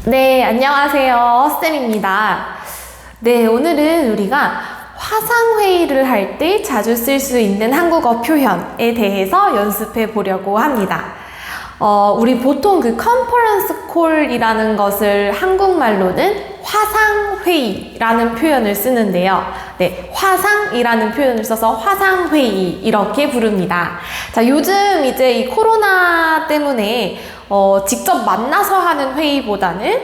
네, 안녕하세요. 쌤입니다. 네, 오늘은 우리가 화상회의를 할 때 자주 쓸 수 있는 한국어 표현에 대해서 연습해 보려고 합니다. 우리 보통 그 컨퍼런스 콜이라는 것을 한국말로는 화상회의라는 표현을 쓰는데요. 네, 화상이라는 표현을 써서 화상회의 이렇게 부릅니다. 자, 요즘 이제 이 코로나 때문에 직접 만나서 하는 회의보다는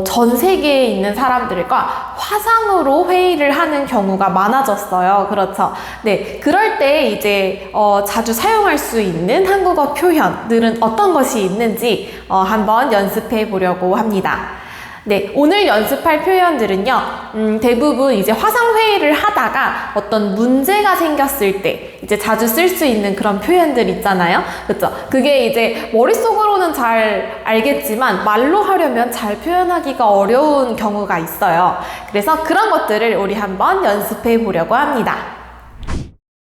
전 세계에 있는 사람들과 화상으로 회의를 하는 경우가 많아졌어요. 그렇죠. 네. 그럴 때 이제, 자주 사용할 수 있는 한국어 표현들은 어떤 것이 있는지, 한번 연습해 보려고 합니다. 네, 오늘 연습할 표현들은요, 대부분 이제 화상회의를 하다가 어떤 문제가 생겼을 때 이제 자주 쓸 수 있는 그런 표현들 있잖아요. 그쵸? 그게 이제 머릿속으로는 잘 알겠지만 말로 하려면 잘 표현하기가 어려운 경우가 있어요. 그래서 그런 것들을 우리 한번 연습해 보려고 합니다.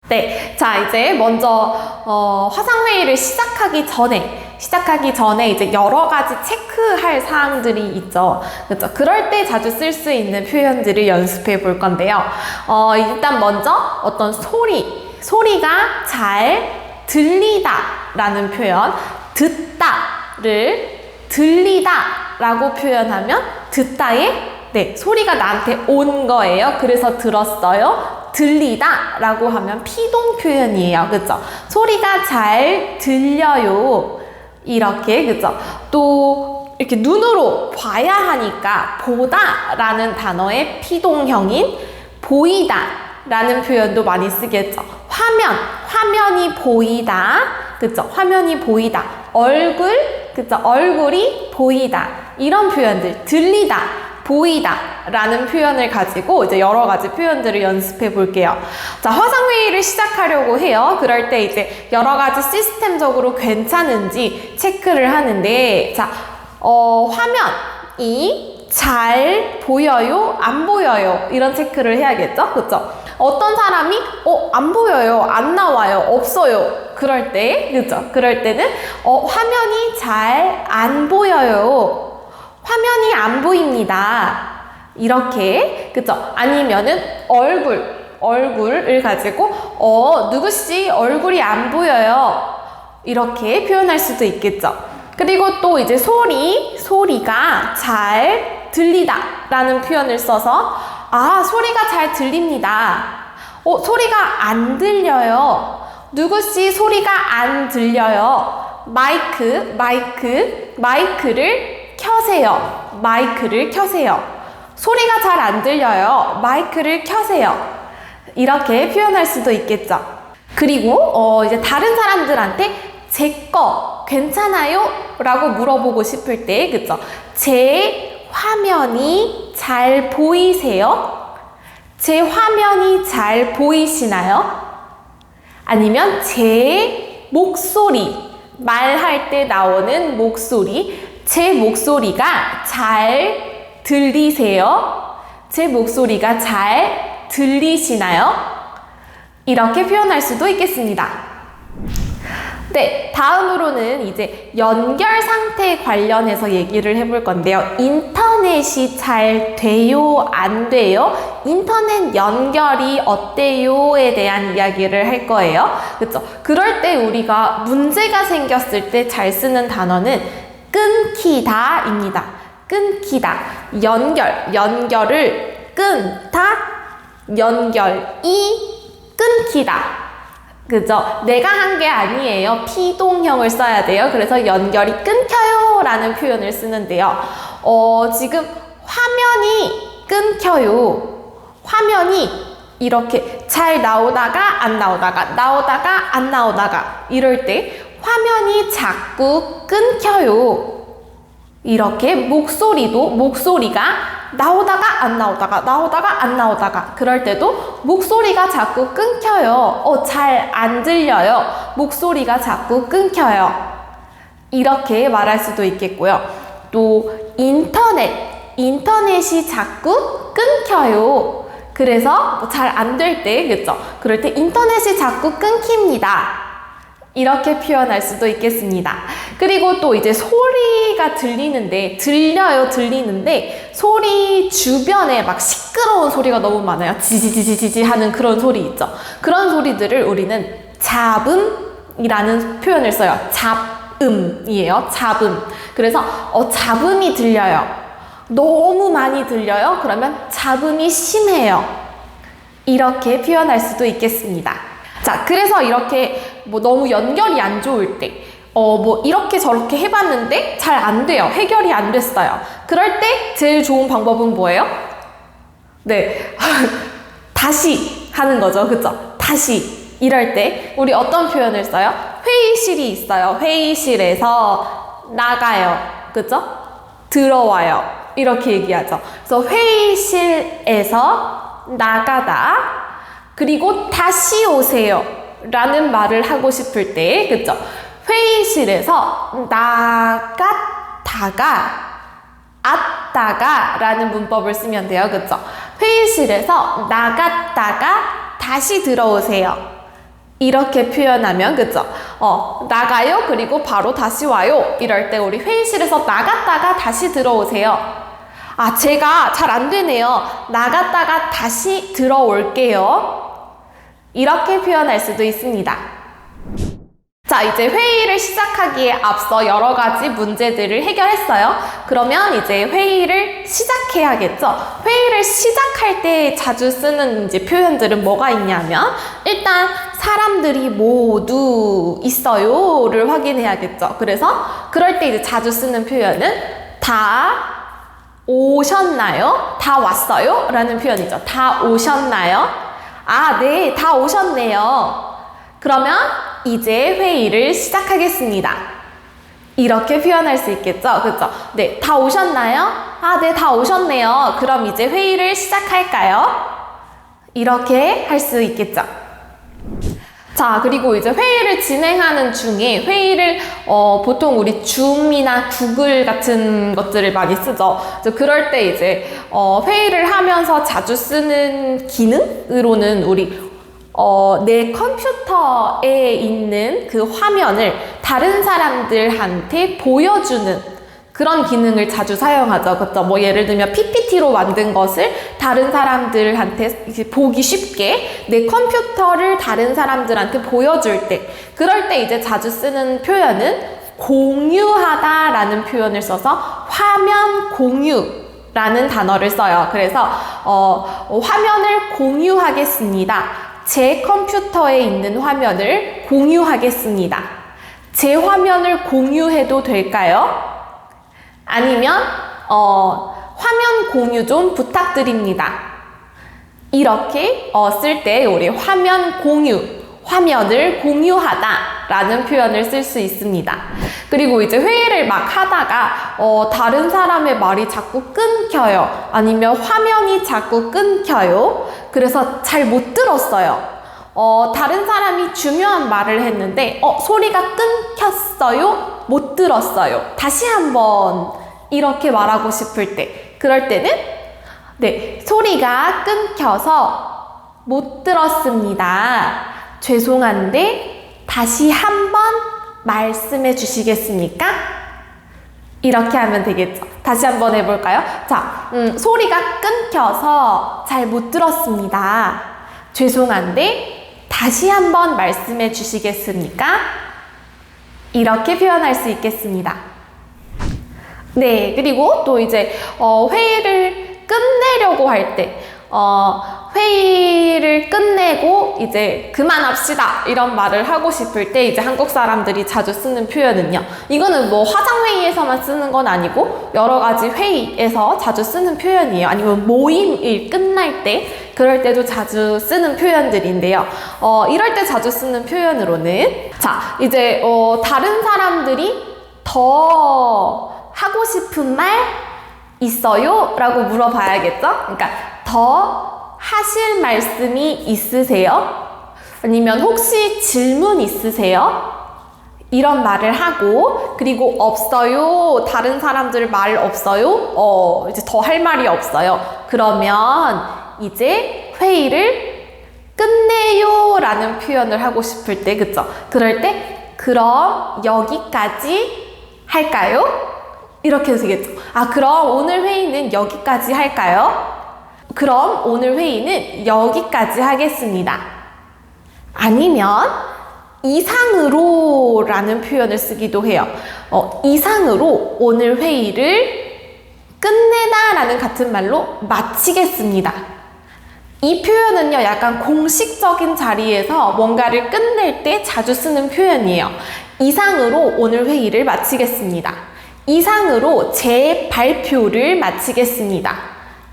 네, 자, 이제 먼저 화상회의를 시작하기 전에 이제 여러 가지 체크할 사항들이 있죠. 그렇죠? 그럴 때 자주 쓸 수 있는 표현들을 연습해 볼 건데요. 일단 먼저 어떤 소리가 잘 들리다 라는 표현, 듣다를 들리다 라고 표현하면 듣다에 네, 소리가 나한테 온 거예요. 그래서 들었어요. 들리다 라고 하면 피동 표현이에요. 그죠? 소리가 잘 들려요. 이렇게, 그죠? 또, 이렇게 눈으로 봐야 하니까 보다 라는 단어의 피동형인 보이다 라는 표현도 많이 쓰겠죠. 화면이 보이다. 그죠? 화면이 보이다. 그죠? 얼굴이 보이다. 이런 표현들, 들리다. 보이다 라는 표현을 가지고 이제 여러 가지 표현들을 연습해 볼게요. 자, 화상회의를 시작하려고 해요. 그럴 때 이제 여러 가지 시스템적으로 괜찮은지 체크를 하는데, 자, 화면이 잘 보여요? 안 보여요? 이런 체크를 해야겠죠? 그쵸? 어떤 사람이, 안 보여요? 안 나와요? 없어요? 그럴 때, 그쵸? 그럴 때는, 화면이 잘 안 보여요. 화면이 안 보입니다. 이렇게, 그쵸? 아니면은 얼굴을 가지고 누구씨 얼굴이 안 보여요. 이렇게 표현할 수도 있겠죠. 그리고 또 이제 소리가 잘 들리다 라는 표현을 써서 소리가 잘 들립니다. 소리가 안 들려요. 누구씨 소리가 안 들려요. 마이크를 켜세요. 소리가 잘 안 들려요. 마이크를 켜세요. 이렇게 표현할 수도 있겠죠. 그리고 이제 다른 사람들한테 제 거 괜찮아요? 라고 물어보고 싶을 때, 그쵸? 제 화면이 잘 보이세요? 제 화면이 잘 보이시나요? 아니면 제 목소리, 말할 때 나오는 목소리, 제 목소리가 잘 들리세요? 제 목소리가 잘 들리시나요? 이렇게 표현할 수도 있겠습니다. 네, 다음으로는 이제 연결 상태 관련해서 얘기를 해볼 건데요. 인터넷이 잘 돼요? 안 돼요? 인터넷 연결이 어때요?에 대한 이야기를 할 거예요. 그쵸? 그럴 때 우리가 문제가 생겼을 때 잘 쓰는 단어는 끊기다입니다. 끊기다. 연결을 연결이 끊기다. 그죠? 내가 한 게 아니에요. 피동형을 써야 돼요. 그래서 연결이 끊겨요 라는 표현을 쓰는데요. 지금 화면이 끊겨요. 화면이 이렇게 잘 나오다가 안 나오다가 이럴 때 화면이 자꾸 끊겨요. 이렇게 목소리가 나오다가 안 나오다가 그럴 때도 목소리가 자꾸 끊겨요. 잘 안 들려요. 목소리가 자꾸 끊겨요. 이렇게 말할 수도 있겠고요. 또 인터넷이 자꾸 끊겨요. 그래서 잘 안 될 때, 그쵸? 그럴 때 인터넷이 자꾸 끊깁니다. 이렇게 표현할 수도 있겠습니다. 그리고 또 이제 소리가 들리는데 소리 주변에 막 시끄러운 소리가 너무 많아요. 지지지지지 하는 그런 소리 있죠. 그런 소리들을 우리는 잡음이라는 표현을 써요. 잡음이에요. 잡음. 그래서 잡음이 들려요. 너무 많이 들려요. 그러면 잡음이 심해요. 이렇게 표현할 수도 있겠습니다. 자, 그래서 이렇게 뭐 너무 연결이 안 좋을 때 뭐 이렇게 저렇게 해봤는데 잘 안 돼요. 해결이 안 됐어요. 그럴 때 제일 좋은 방법은 뭐예요? 네. 다시 하는 거죠. 그쵸? 다시. 이럴 때 우리 어떤 표현을 써요? 회의실이 있어요. 회의실에서 나가요. 그쵸? 들어와요. 이렇게 얘기하죠. 그래서 회의실에서 나가다, 그리고 다시 오세요 라는 말을 하고 싶을 때, 그쵸? 회의실에서 나갔다가 왔다가 라는 문법을 쓰면 돼요. 그쵸? 회의실에서 나갔다가 다시 들어오세요. 이렇게 표현하면, 그쵸? 나가요. 그리고 바로 다시 와요. 이럴 때 우리 회의실에서 나갔다가 다시 들어오세요. 아, 제가 잘 안 되네요. 나갔다가 다시 들어올게요. 이렇게 표현할 수도 있습니다. 자, 이제 회의를 시작하기에 앞서 여러 가지 문제들을 해결했어요. 그러면 이제 회의를 시작해야겠죠? 회의를 시작할 때 자주 쓰는 이제 표현들은 뭐가 있냐면, 일단 사람들이 모두 있어요를 확인해야겠죠? 그래서 그럴 때 이제 자주 쓰는 표현은 다 오셨나요? 다 왔어요? 라는 표현이죠. 다 오셨나요? 아, 네, 다 오셨네요. 그러면 이제 회의를 시작하겠습니다. 이렇게 표현할 수 있겠죠? 그쵸? 네, 다 오셨나요? 아, 네, 다 오셨네요. 그럼 이제 회의를 시작할까요? 이렇게 할 수 있겠죠? 자, 그리고 이제 회의를 진행하는 중에 회의를 보통 우리 줌이나 구글 같은 것들을 많이 쓰죠. 그럴 때 이제 회의를 하면서 자주 쓰는 기능으로는 우리 내 컴퓨터에 있는 그 화면을 다른 사람들한테 보여주는 그런 기능을 자주 사용하죠. 그렇죠? 뭐 예를 들면 PPT로 만든 것을 다른 사람들한테 이제 보기 쉽게 내 컴퓨터를 다른 사람들한테 보여줄 때, 그럴 때 이제 자주 쓰는 표현은 공유하다라는 표현을 써서 화면 공유라는 단어를 써요. 그래서 화면을 공유하겠습니다. 제 컴퓨터에 있는 화면을 공유하겠습니다. 제 화면을 공유해도 될까요? 아니면 화면 공유 좀 부탁드립니다. 이렇게 쓸 때 우리 화면 공유, 화면을 공유하다 라는 표현을 쓸 수 있습니다. 그리고 이제 회의를 막 하다가 다른 사람의 말이 자꾸 끊겨요. 아니면 화면이 자꾸 끊겨요. 그래서 잘 못 들었어요. 다른 사람이 중요한 말을 했는데 소리가 끊겼어요? 못 들었어요. 다시 한번 이렇게 말하고 싶을 때, 그럴 때는 네, 소리가 끊겨서 못 들었습니다. 죄송한데 다시 한번 말씀해 주시겠습니까? 이렇게 하면 되겠죠. 다시 한번 해볼까요? 자, 소리가 끊겨서 잘 못 들었습니다. 죄송한데 다시 한번 말씀해 주시겠습니까? 이렇게 표현할 수 있겠습니다. 네, 그리고 또 이제 회의를 끝내려고 할 때 회의를 끝내고 이제 그만합시다 이런 말을 하고 싶을 때 이제 한국 사람들이 자주 쓰는 표현은요, 이거는 뭐 화상회의에서만 쓰는 건 아니고 여러 가지 회의에서 자주 쓰는 표현이에요. 아니면 모임이 끝날 때, 그럴 때도 자주 쓰는 표현들인데요. 이럴 때 자주 쓰는 표현으로는, 자, 이제 다른 사람들이 더 하고 싶은 말 있어요? 라고 물어봐야겠죠? 그러니까 더 하실 말씀이 있으세요? 아니면 혹시 질문 있으세요? 이런 말을 하고, 그리고 없어요. 다른 사람들 말 없어요? 이제 더 할 말이 없어요. 그러면 이제 회의를 끝내요 라는 표현을 하고 싶을 때, 그쵸? 그럴 때 그럼 여기까지 할까요? 이렇게 해도 되겠죠. 아, 그럼 오늘 회의는 여기까지 할까요? 그럼 오늘 회의는 여기까지 하겠습니다. 아니면 이상으로 라는 표현을 쓰기도 해요. 이상으로 오늘 회의를 끝내다 라는 같은 말로 마치겠습니다. 이 표현은요, 약간 공식적인 자리에서 뭔가를 끝낼 때 자주 쓰는 표현이에요. 이상으로 오늘 회의를 마치겠습니다. 이상으로 제 발표를 마치겠습니다.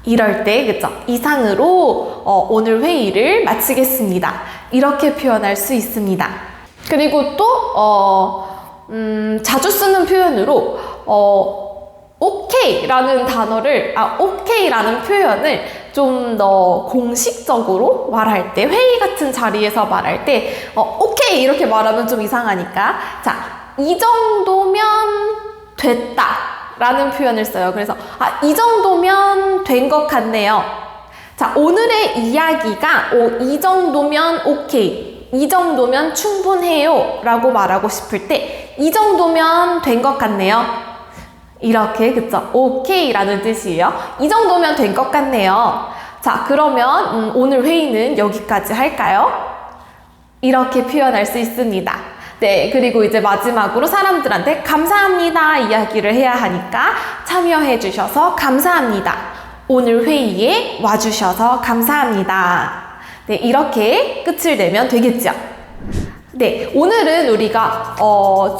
이럴 때, 그쵸? 이상으로 오늘 회의를 마치겠습니다. 이렇게 표현할 수 있습니다. 그리고 또, 자주 쓰는 표현으로, 오케이라는 오케이라는 표현을 좀 더 공식적으로 말할 때, 회의 같은 자리에서 말할 때, 오케이 이렇게 말하면 좀 이상하니까, 자, 이 정도면 됐다 라는 표현을 써요. 그래서, 이 정도면 된 것 같네요. 자, 오늘의 이야기가, 이 정도면 오케이, 이 정도면 충분해요 라고 말하고 싶을 때, 이 정도면 된 것 같네요. 이렇게, 그쵸? 오케이 라는 뜻이에요. 이 정도면 된 것 같네요. 자, 그러면 오늘 회의는 여기까지 할까요? 이렇게 표현할 수 있습니다. 네, 그리고 이제 마지막으로 사람들한테 감사합니다 이야기를 해야 하니까 참여해 주셔서 감사합니다. 오늘 회의에 와주셔서 감사합니다. 네, 이렇게 끝을 내면 되겠죠? 네, 오늘은 우리가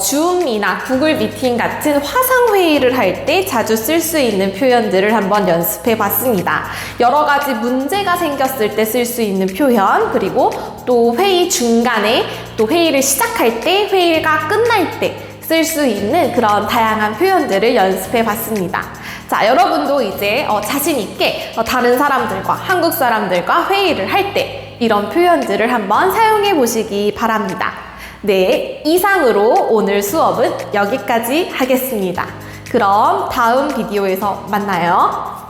줌이나 구글 미팅 같은 화상회의를 할 때 자주 쓸 수 있는 표현들을 한번 연습해 봤습니다. 여러 가지 문제가 생겼을 때 쓸 수 있는 표현, 그리고 또 회의 중간에, 또 회의를 시작할 때, 회의가 끝날 때 쓸 수 있는 그런 다양한 표현들을 연습해 봤습니다. 자, 여러분도 이제 자신 있게 다른 사람들과, 한국 사람들과 회의를 할 때 이런 표현들을 한번 사용해 보시기 바랍니다. 네, 이상으로 오늘 수업은 여기까지 하겠습니다. 그럼 다음 비디오에서 만나요.